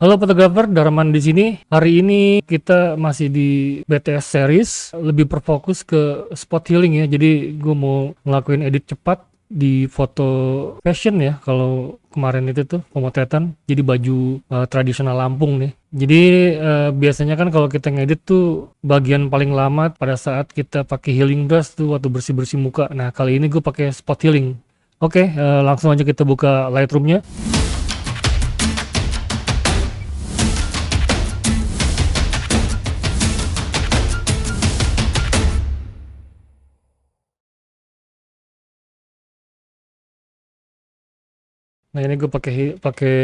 Halo fotografer, Darman di sini. Hari ini kita masih di BTS series, lebih berfokus ke spot healing ya. Jadi gue mau ngelakuin edit cepat di foto fashion ya. Kalau kemarin itu tuh pemotretan, jadi baju tradisional Lampung nih. Jadi biasanya kan kalau kita ngedit tuh bagian paling lama pada saat kita pakai healing brush tuh waktu bersih-bersih muka. Nah kali ini gue pakai spot healing. Oke, langsung aja kita buka Lightroom-nya. Nah ini gue pakai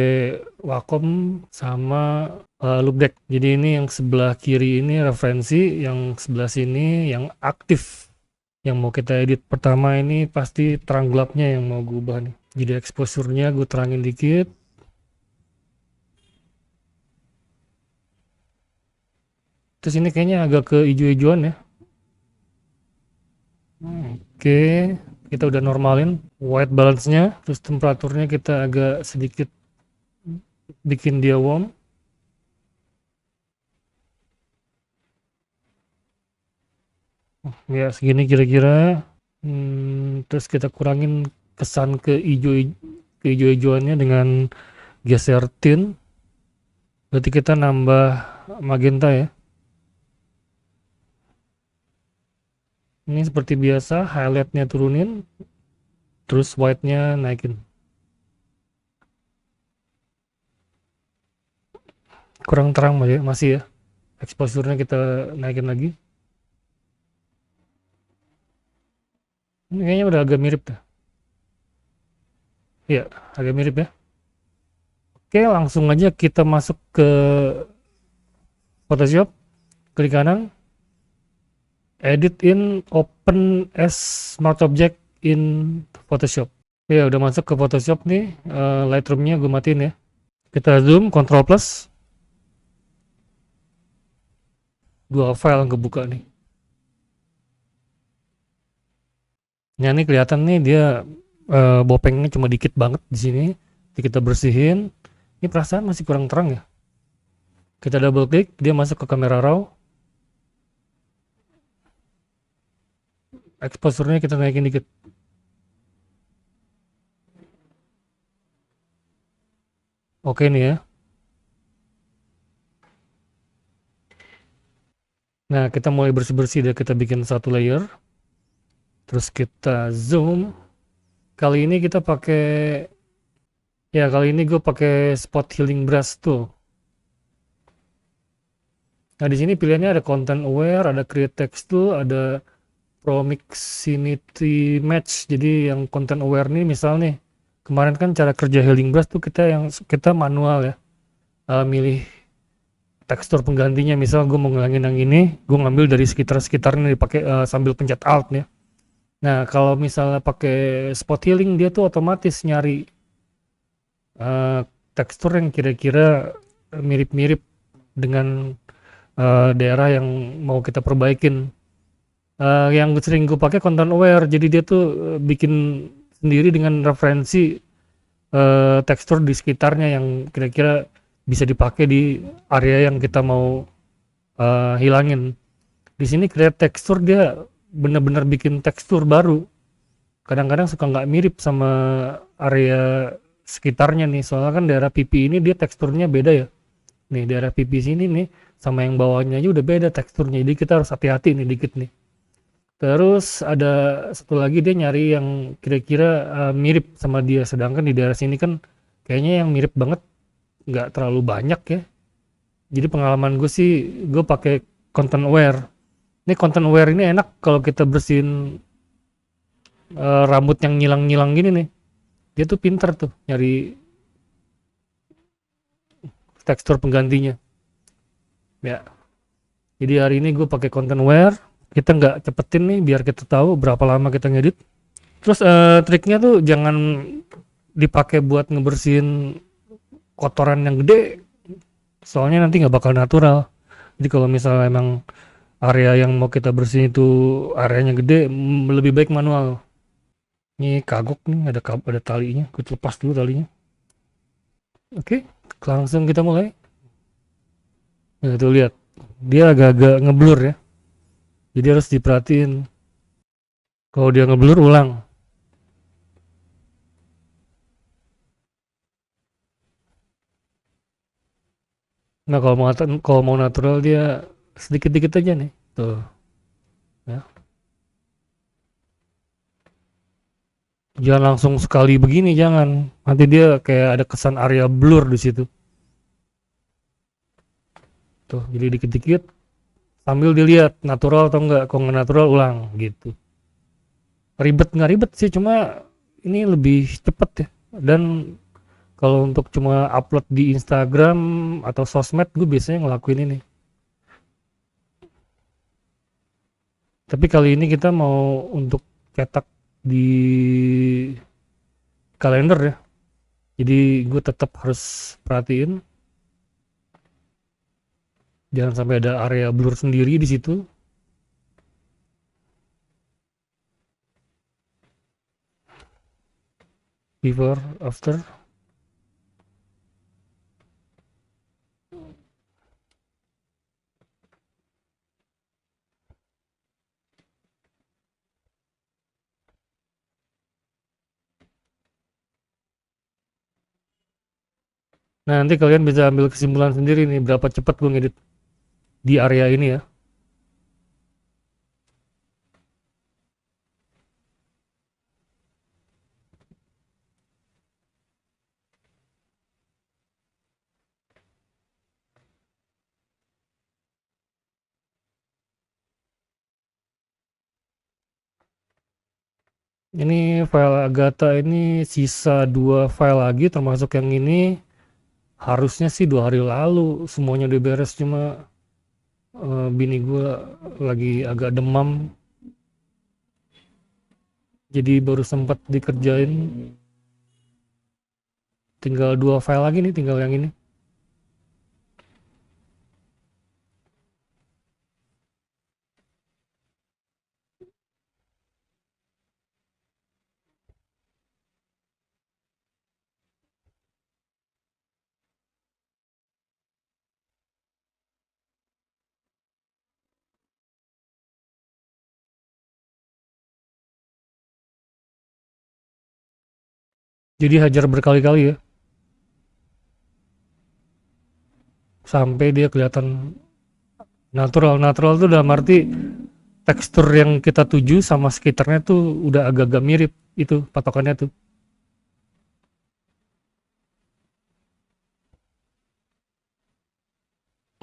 Wacom sama loop deck. Jadi ini yang sebelah kiri ini referensi, yang sebelah sini yang aktif. Yang mau kita edit pertama ini pasti terang gelapnya yang mau gue ubah nih. Jadi exposure-nya gue terangin dikit. Terus ini kayaknya agak ke hijau-hijauan ya. Oke, kita udah normalin white balance-nya. Terus temperaturnya kita agak sedikit bikin dia warm. Ya segini kira-kira. Terus kita kurangin kesan ke hijau-hijauannya dengan geser tint. Berarti kita nambah magenta ya. Ini seperti biasa, highlightnya turunin, terus white-nya naikin. Kurang terang masih ya. Exposure-nya kita naikin lagi. Ini kayaknya udah agak mirip dah. Iya, agak mirip ya. Oke, langsung aja kita masuk ke Photoshop. Klik kanan, edit in, open as smart object in Photoshop. Ya udah masuk ke Photoshop nih. Lightroom-nya gue matiin ya. Kita zoom, Ctrl plus. Dua file kebuka nih. Nah ini kelihatan nih dia bopengnya cuma dikit banget di sini. Jadi kita bersihin. Ini perasaan masih kurang terang ya. Kita double klik, dia masuk ke kamera raw. Exposure-nya kita naikin dikit. Oke nih ya. Nah kita mulai bersih-bersih dia, kita bikin satu layer. Terus kita zoom. Kali ini kita pakai, ya kali ini gue pakai spot healing brush tuh. Nah di sini pilihannya ada content aware, ada create text tool, ada proximity match. Jadi yang content aware nih misal nih, kemarin kan cara kerja healing brush tuh kita manual ya, milih tekstur penggantinya. Misal gue mau ngilangin yang ini, gue ngambil dari sekitar-sekitarnya dipakai sambil pencet alt ya. Nah kalau misalnya pakai spot healing, dia tuh otomatis nyari tekstur yang kira-kira mirip-mirip dengan daerah yang mau kita perbaikin. Yang sering gue pakai content aware, jadi dia tuh bikin sendiri dengan referensi tekstur di sekitarnya yang kira-kira bisa dipakai di area yang kita mau hilangin. Di sini create tekstur, dia bener-bener bikin tekstur baru. Kadang-kadang suka nggak mirip sama area sekitarnya nih, soalnya kan daerah pipi ini dia teksturnya beda ya. Nih daerah pipi sini nih sama yang bawahnya aja udah beda teksturnya, jadi kita harus hati-hati nih dikit nih. Terus ada satu lagi, dia nyari yang kira-kira mirip sama dia, sedangkan di daerah sini kan kayaknya yang mirip banget nggak terlalu banyak ya. Jadi pengalaman gue sih, gue pakai content aware. Ini content aware ini enak kalau kita bersihin rambut yang nyilang-nyilang gini nih. Dia tuh pinter tuh nyari tekstur penggantinya. Ya. Jadi hari ini gue pakai content aware. Kita nggak cepetin nih biar kita tahu berapa lama kita ngedit. Terus triknya tuh jangan dipakai buat ngebersihin kotoran yang gede, soalnya nanti nggak bakal natural. Jadi kalau misalnya emang area yang mau kita bersihin itu areanya gede, lebih baik manual. Ini kagok nih, ada talinya, gue lepas dulu talinya. Oke, langsung kita mulai. Nah, tuh lihat, dia agak-agak ngeblur ya, jadi harus diperhatiin. Kalau dia ngeblur, ulang. Nah, kalau mau natural dia sedikit-dikit aja nih, tuh ya. Jangan langsung sekali begini, jangan. Nanti dia kayak ada kesan area blur di situ. Tuh, jadi dikit-dikit sambil dilihat natural atau enggak. Kalau nggak natural, ulang gitu. Ribet nggak ribet sih, cuma ini lebih cepet ya. Dan kalau untuk cuma upload di Instagram atau sosmed, gue biasanya ngelakuin ini. Tapi kali ini kita mau untuk cetak di kalender ya. Jadi gue tetap harus perhatiin jangan sampai ada area blur sendiri di situ. Before, after. Nah, nanti kalian bisa ambil kesimpulan sendiri nih berapa cepat gue ngedit di area ini ya. Ini file Agatha ini sisa 2 file lagi termasuk yang ini. Harusnya sih 2 hari lalu semuanya udah beres, cuma bini gue lagi agak demam, jadi baru sempat dikerjain. Tinggal 2 file lagi nih, tinggal yang ini. Jadi hajar berkali-kali ya, sampai dia kelihatan natural. Natural tuh dalam arti tekstur yang kita tuju sama sekitarnya tuh udah agak-agak mirip, itu patokannya tuh.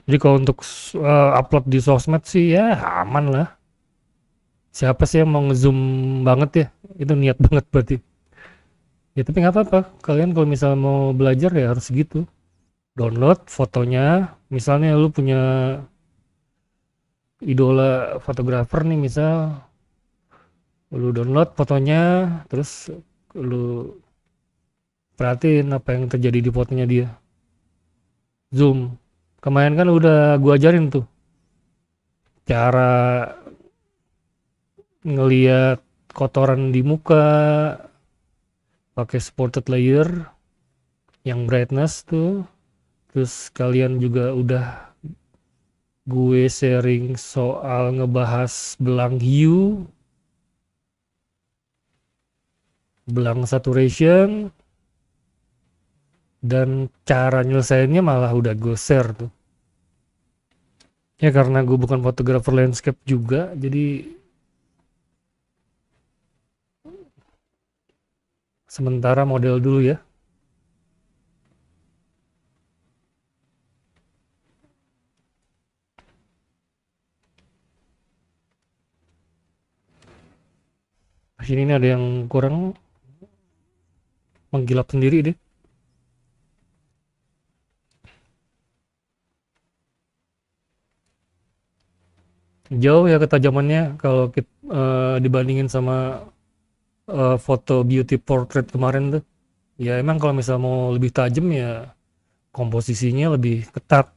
Jadi kalau untuk upload di sosmed sih ya aman lah. Siapa sih yang mau ngezoom banget ya? Itu niat banget berarti. Ya tapi nggak apa-apa. Kalian kalau misalnya mau belajar ya harus gitu. Download fotonya. Misalnya lu punya idola fotografer nih, misal lu download fotonya, terus lu perhatiin apa yang terjadi di fotonya dia. Zoom. Kemarin kan udah gua ajarin tuh cara ngeliat kotoran di muka pakai supported layer yang brightness tuh. Terus kalian juga udah gue sharing soal ngebahas belang hue, belang saturation, dan cara nyelesainnya malah udah gue share tuh. Ya karena gue bukan fotografer landscape juga, jadi sementara model dulu ya. Sini ini ada yang kurang, menggilap sendiri deh. Jauh ya ketajamannya kalau kita dibandingin sama foto beauty portrait kemarin tuh. Ya emang kalau misal mau lebih tajam ya komposisinya lebih ketat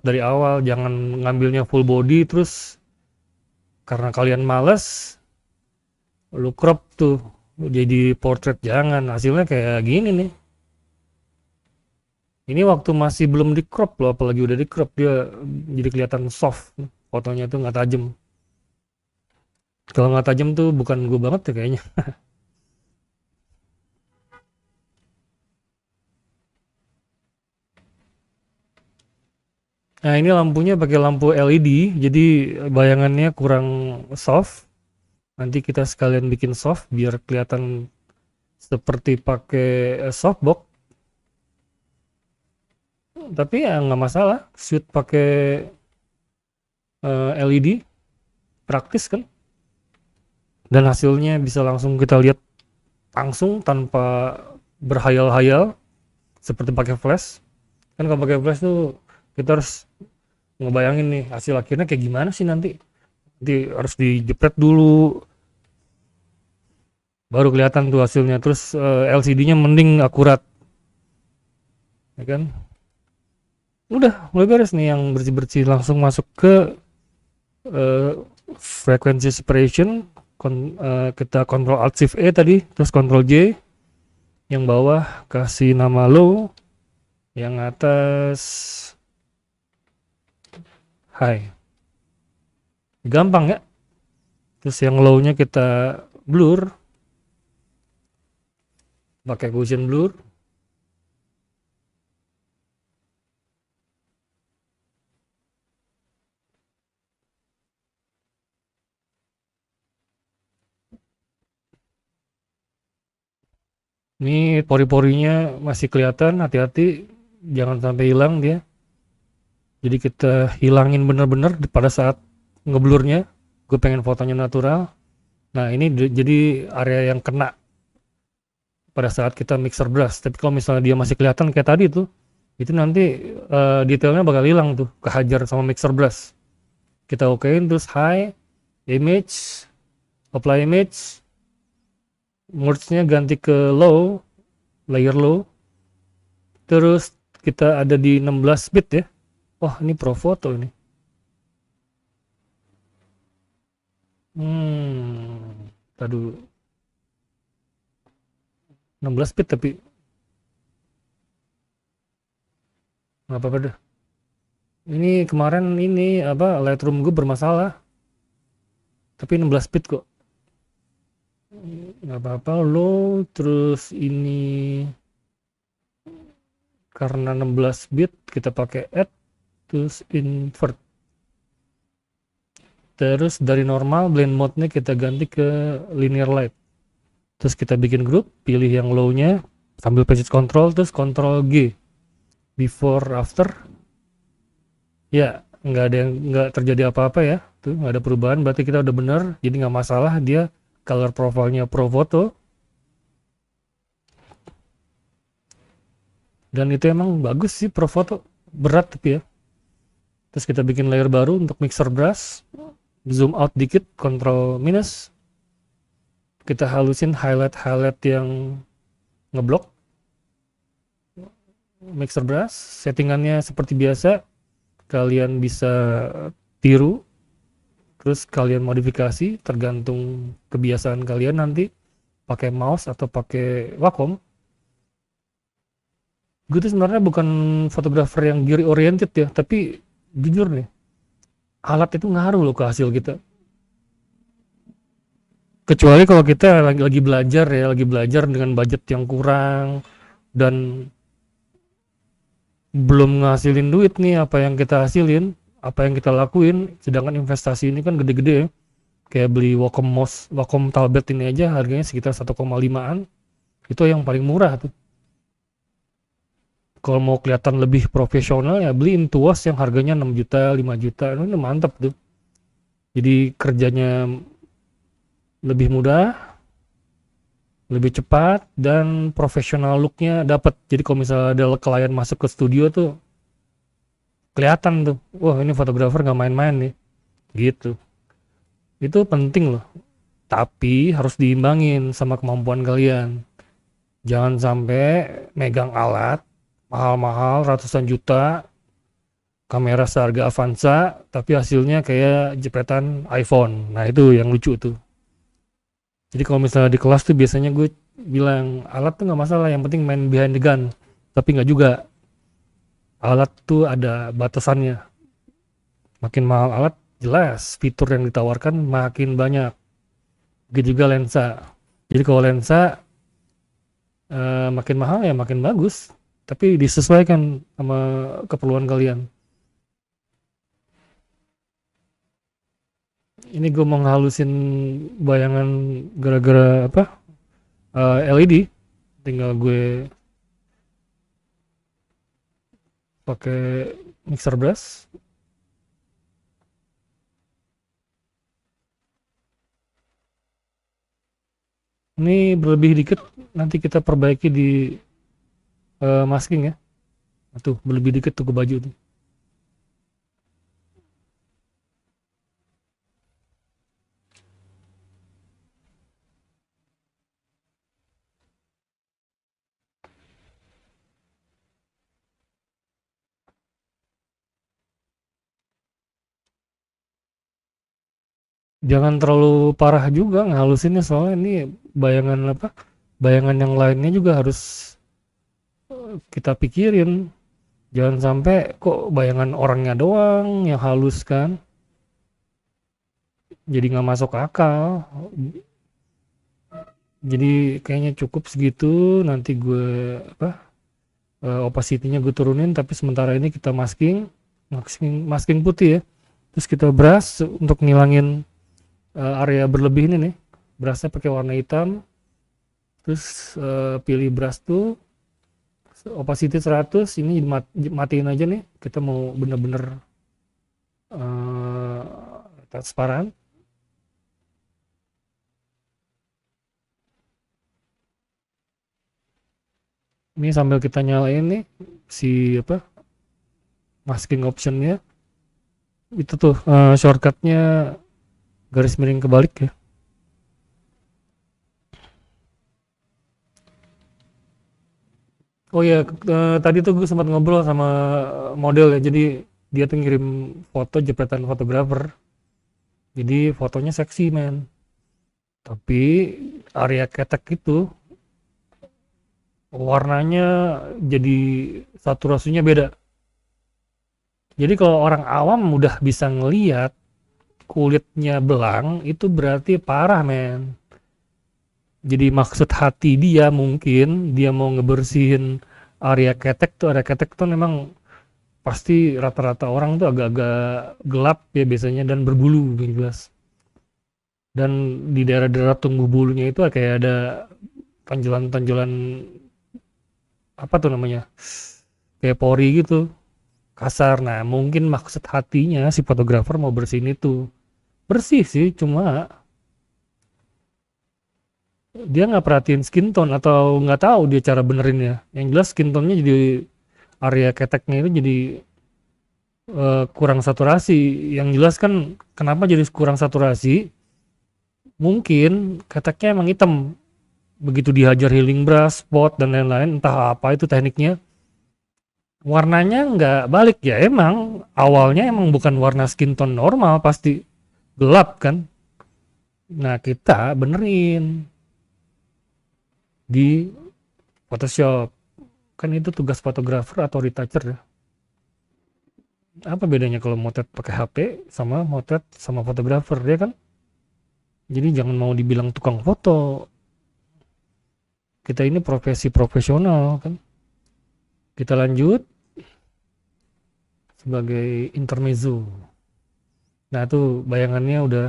dari awal. Jangan ngambilnya full body terus karena kalian males lu crop tuh jadi portrait, jangan, hasilnya kayak gini nih. Ini waktu masih belum di crop loh, apalagi udah di crop dia jadi kelihatan soft. Fotonya tuh nggak tajam. Kalau nggak tajam tuh bukan gue banget ya kayaknya. Nah ini lampunya pakai lampu LED, jadi bayangannya kurang soft. Nanti kita sekalian bikin soft biar kelihatan seperti pakai softbox. Tapi ya nggak masalah, shoot pakai LED, praktis kan. Dan hasilnya bisa langsung kita lihat langsung tanpa berhayal-hayal seperti pakai flash. Kan kalau pakai flash tuh kita harus ngebayangin nih hasil akhirnya kayak gimana sih nanti. Nanti harus dijepret dulu baru kelihatan tuh hasilnya. Terus LCD-nya mending akurat. Ya kan? Udah mulai beres nih yang bersih-bersih, langsung masuk ke frequency separation. Kita Ctrl Alt Shift E tadi, terus Ctrl J. Yang bawah kasih nama low, yang atas high. Gampang ya. Terus yang low-nya kita blur pakai Gaussian blur. Ini pori-porinya masih kelihatan, hati-hati jangan sampai hilang dia. Jadi kita hilangin bener-bener pada saat ngeblurnya. Gue pengen fotonya natural. Nah ini jadi area yang kena pada saat kita mixer brush. Tapi kalau misalnya dia masih kelihatan kayak tadi tuh, itu nanti detailnya bakal hilang tuh, kehajar sama mixer brush. Kita okein, terus high, image, apply image, merge-nya ganti ke low, layer low. Terus kita ada di 16 bit ya. Wah, ini Pro Photo ini. Tadi dulu. 16 bit tapi nggak apa-apa deh. Ini kemarin ini apa Lightroom gue bermasalah. Tapi 16 bit kok. Nggak apa-apa low, terus ini karena 16 bit kita pakai add, terus invert. Terus dari normal blend mode-nya kita ganti ke linear light. Terus kita bikin group, pilih yang low-nya sambil pencet control, terus control G. Before after. Ya, nggak terjadi apa-apa ya. Tuh nggak ada perubahan, berarti kita udah bener. Jadi nggak masalah, dia color profile-nya Pro Photo. Dan itu emang bagus sih Pro Photo, berat tapi ya. Terus kita bikin layer baru untuk mixer brush. Zoom out dikit, Ctrl minus. Kita halusin highlight yang ngeblok. Mixer brush, settingannya seperti biasa. Kalian bisa tiru. Terus kalian modifikasi, tergantung kebiasaan kalian nanti. Pakai mouse atau pakai Wacom. Gue tuh sebenarnya bukan fotografer yang gear oriented ya, tapi jujur nih, alat itu ngaruh loh ke hasil kita. Kecuali kalau kita lagi belajar ya, lagi belajar dengan budget yang kurang dan belum ngasilin duit nih, apa yang kita hasilin, apa yang kita lakuin, sedangkan investasi ini kan gede-gede ya. Kayak beli Wacom mouse, Wacom Talbot ini aja harganya sekitar 1,5an. Itu yang paling murah tuh. Kalau mau kelihatan lebih profesional ya beli Intuos yang harganya 6 juta, 5 juta. Ini mantap tuh. Jadi kerjanya lebih mudah, lebih cepat, dan profesional looknya dapat. Jadi kalau misalnya ada klien masuk ke studio tuh kelihatan tuh, wah ini fotografer nggak main-main nih, gitu. Itu penting loh. Tapi harus diimbangin sama kemampuan kalian. Jangan sampai megang alat mahal-mahal ratusan juta, kamera seharga Avanza, tapi hasilnya kayak jepretan iPhone. Nah itu yang lucu tuh. Jadi kalau misalnya di kelas tuh biasanya gue bilang alat tuh nggak masalah, yang penting main behind the gun. Tapi nggak juga. alat tuh ada batasannya. Makin mahal alat, jelas fitur yang ditawarkan makin banyak. Begitu juga lensa. Jadi kalau lensa makin mahal ya makin bagus, tapi disesuaikan sama keperluan kalian. Ini gue mau ngehalusin bayangan gara-gara apa? LED. Tinggal gue pakai mixer brush. Ini berlebih dikit, nanti kita perbaiki di masking ya. Tuh berlebih dikit tuh ke baju tuh. Jangan terlalu parah juga ngehalusinnya, soalnya ini bayangan apa? Bayangan yang lainnya juga harus kita pikirin. Jangan sampai kok bayangan orangnya doang yang halus kan. Jadi nggak masuk akal. Jadi kayaknya cukup segitu. Nanti gue apa? Opacity-nya gue turunin, tapi sementara ini kita masking putih ya. Terus kita brush untuk ngilangin area berlebih ini nih. Brushnya pakai warna hitam. Terus pilih brush tuh opacity 100, ini matiin aja nih. Kita mau bener-bener transparan. Ini sambil kita nyalain nih si apa? Masking optionnya. Itu tuh shortcutnya garis miring kebalik ya. Oh iya, tadi tuh gue sempat ngobrol sama model ya. Jadi dia tuh ngirim foto jepretan fotografer. Jadi fotonya seksi men. Tapi area ketek itu warnanya jadi saturasinya beda. Jadi kalau orang awam udah bisa ngeliat kulitnya belang, itu berarti parah men. Jadi maksud hati dia mungkin dia mau ngebersihin area ketek tuh memang pasti rata-rata orang tuh agak-agak gelap ya biasanya dan berbulu yang jelas. Dan di daerah-daerah tumbuh bulunya itu kayak ada tonjolan-tonjolan apa tuh namanya? Kayak pori gitu, kasar. Nah, mungkin maksud hatinya si fotografer mau bersihin itu. Bersih sih, cuma dia nggak perhatiin skin tone atau nggak tahu dia cara benerinnya. Yang jelas skin tone-nya jadi area keteknya itu jadi kurang saturasi. Yang jelas kan kenapa jadi kurang saturasi? Mungkin keteknya emang hitam. Begitu dihajar healing brush, spot dan lain-lain, entah apa itu tekniknya, warnanya nggak balik ya. Emang awalnya emang bukan warna skin tone normal, pasti gelap kan. Nah kita benerin di Photoshop, kan itu tugas fotografer atau retoucher ya. Apa bedanya kalau motret pakai HP sama motret sama fotografer ya kan? Jadi jangan mau dibilang tukang foto, kita ini profesi profesional kan. Kita lanjut sebagai intermezzo. Nah itu bayangannya udah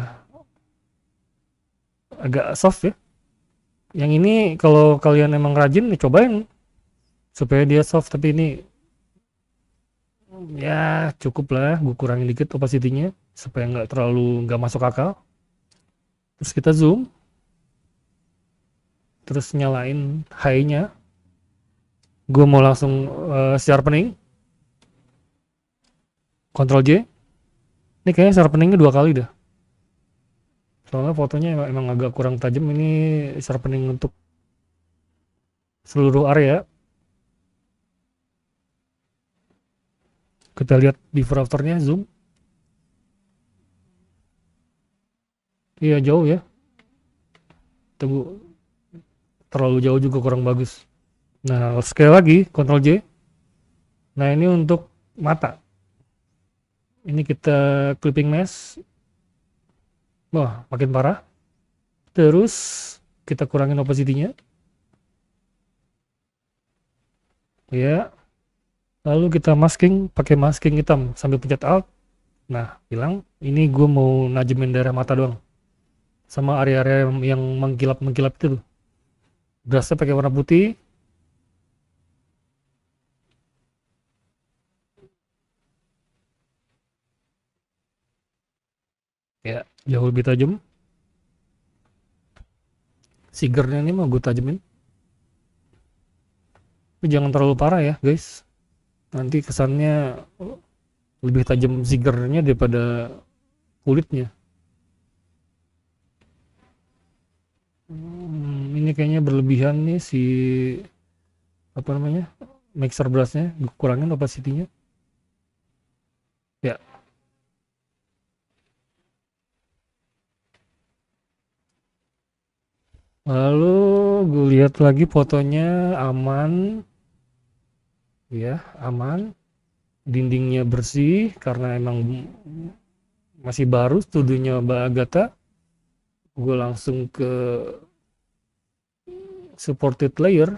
agak soft ya. Yang ini kalau kalian emang rajin cobain supaya dia soft, tapi ini ya cukup lah, gue kurangin dikit opacity-nya supaya nggak masuk akal. Terus kita zoom, terus nyalain high-nya. Gue mau langsung sharpening, Ctrl J. Ini kayaknya sharpeningnya 2 kali dah. Soalnya fotonya emang agak kurang tajam. Ini sharpening untuk seluruh area. Kita lihat before afternya, zoom. Iya jauh ya. Tunggu, terlalu jauh juga kurang bagus. Nah sekali lagi Ctrl J. Nah ini untuk mata. Ini kita clipping mask. Wah, makin parah. Terus kita kurangin opacity-nya. Ya. Lalu kita masking pakai masking hitam sambil pencet Alt. Nah, hilang. Ini gue mau najemin daerah mata doang. Sama area-area yang mengkilap-mengkilap itu tuh. Brushnya pakai warna putih. Ya, jauh lebih tajam. Sigernya ini mau gue tajemin. Tapi jangan terlalu parah ya, guys. Nanti kesannya lebih tajam sigernya daripada kulitnya. Ini kayaknya berlebihan nih si apa namanya mixer brushnya, gue kurangin opacity-nya. Ya, lalu gue lihat lagi fotonya aman, ya aman, dindingnya bersih karena emang masih baru studionya Mbak Agatha. Gue langsung ke supported layer.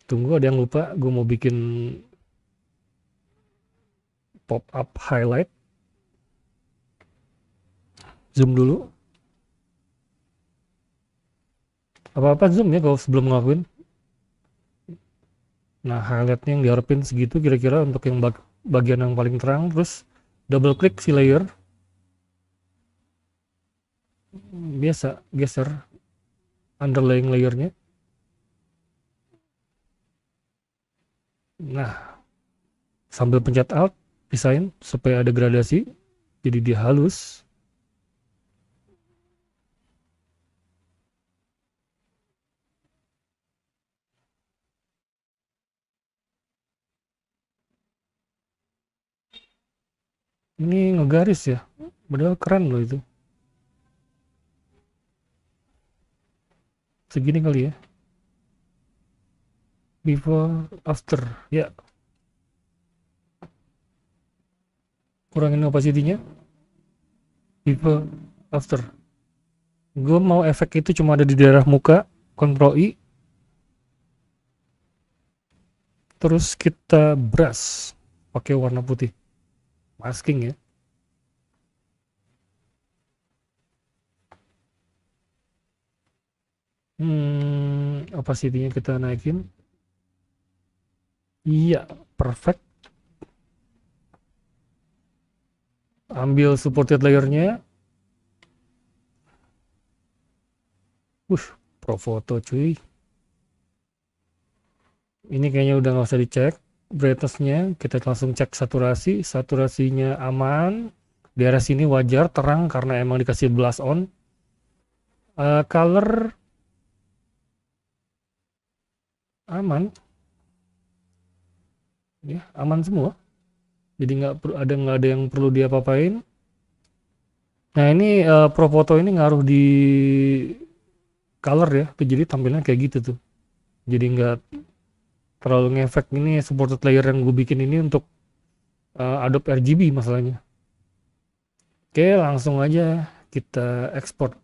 Tunggu, ada yang lupa, gue mau bikin pop up highlight. Zoom dulu. Apa-apa zoom ya kalau sebelum ngelakuin. Nah, highlightnya yang diharapin segitu kira-kira untuk yang bagian yang paling terang. Terus double klik si layer. Biasa, geser underlying layernya. Nah, sambil pencet Alt, pisahin supaya ada gradasi. Jadi dia halus. Ini ngegaris ya. Padahal keren loh itu. Segini kali ya. Before, after. Ya. Kurangin opacity-nya. Before, after. Gue mau efek itu cuma ada di daerah muka. Ctrl I. Terus kita brush. Pakai warna putih. Masking ya. Opacity-nya kita naikin. Iya, perfect. Ambil supported layernya. Pro foto cuy. Ini kayaknya udah nggak usah dicek brightness-nya. Kita langsung cek saturasi. Saturasinya aman. Di area sini wajar terang karena emang dikasih blast on. Color aman. Ya, aman semua. Jadi nggak ada yang perlu diapa-apain. Nah ini Pro Foto ini ngaruh di color ya, tuh jadi tampilnya kayak gitu tuh. Jadi nggak terlalu ngefek. Ini supported layer yang gue bikin ini untuk Adobe RGB masalahnya. Oke, langsung aja kita ekspor.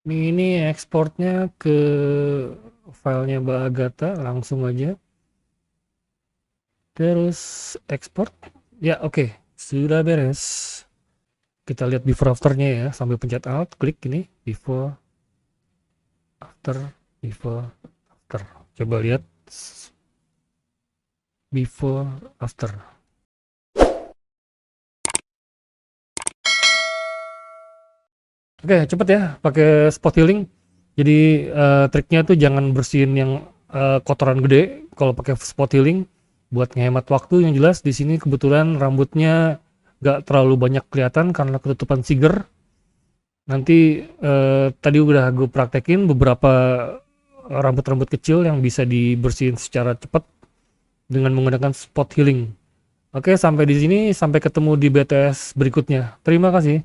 Ini ekspornya ke filenya Mbak Agatha, langsung aja. Terus ekspor. Ya oke, sudah beres. Kita lihat before afternya ya, sambil pencet Alt, klik ini, before, after, before, after. Coba lihat before, after. Oke, cepet ya, pakai spot healing. Jadi triknya tuh jangan bersihin yang kotoran gede kalau pakai spot healing buat ngehemat waktu. Yang jelas di sini kebetulan rambutnya gak terlalu banyak kelihatan karena ketutupan siger. Nanti tadi udah gue praktekin beberapa rambut-rambut kecil yang bisa dibersihin secara cepat dengan menggunakan spot healing. Oke, sampai di sini, sampai ketemu di BTS berikutnya. Terima kasih.